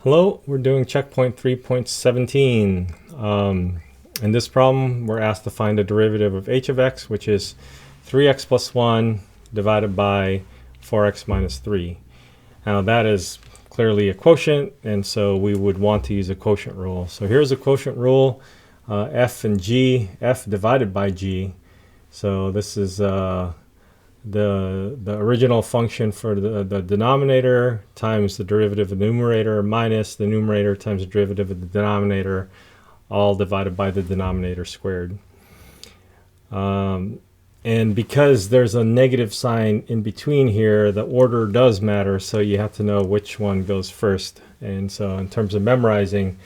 Hello, we're doing checkpoint 3.17. In this problem, we're asked to find the derivative of h of x, which is 3x plus 1 divided by 4x minus 3. Now that is clearly a quotient, and so we would want to use a quotient rule. So here's a quotient rule, f and g, f divided by g. So this is the original function for the denominator times the derivative of the numerator minus the numerator times the derivative of the denominator, all divided by the denominator squared. And because there's a negative sign in between here, the order does matter, so you have to know which one goes first. And so in terms of memorizing,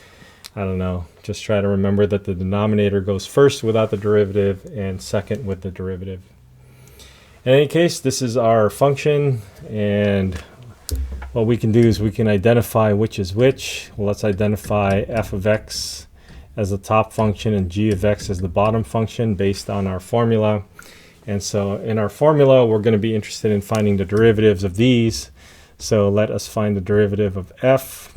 I don't know, just try to remember that the denominator goes first without the derivative and second with the derivative. In any case, this is our function, and what we can do is we can identify which is which. Well, let's identify f of x as the top function and g of x as the bottom function based on our formula. And so in our formula, we're going to be interested in finding the derivatives of these. So let us find the derivative of f.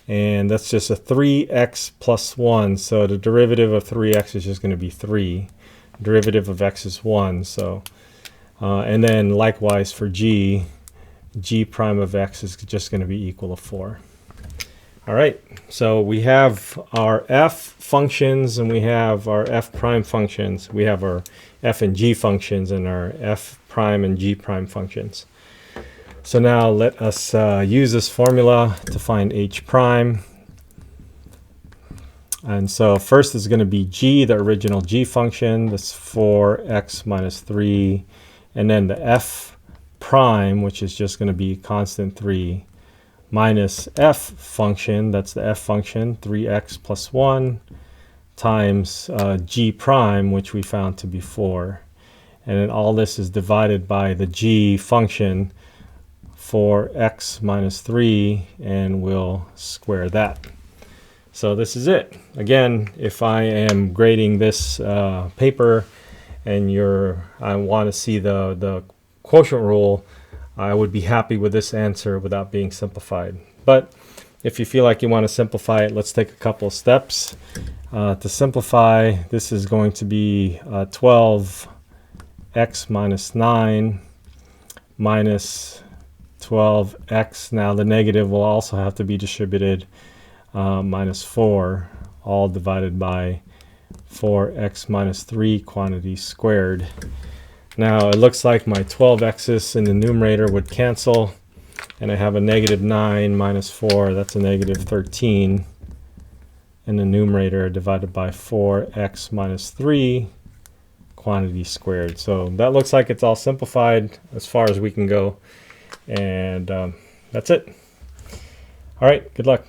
And that's just a 3x plus 1. So the derivative of 3x is just going to be 3. Derivative of x is 1. So and then likewise for g prime of x is just going to be equal to 4. All right, so we have our f functions and we have our f prime functions. We have our f and g functions and our f prime and g prime functions. So now let us use this formula to find h prime. And so first is going to be g, the original g function. That's 4x minus 3. And then the f prime, which is just going to be constant 3, minus f function. That's the f function, 3x plus 1, times g prime, which we found to be 4. And then all this is divided by the g function, 4x minus 3, and we'll square that. So this is it. Again, if I am grading this paper and I want to see the quotient rule, I would be happy with this answer without being simplified. But if you feel like you want to simplify it, let's take a couple of steps. To simplify, this is going to be 12x minus 9 minus 12x. Now the negative will also have to be distributed. Minus 4, all divided by 4x minus 3 quantity squared. Now it looks like my 12x's in the numerator would cancel, and I have a negative 9 minus 4, that's a negative 13 in the numerator divided by 4x minus 3 quantity squared. So that looks like it's all simplified as far as we can go, and that's it. All right, good luck.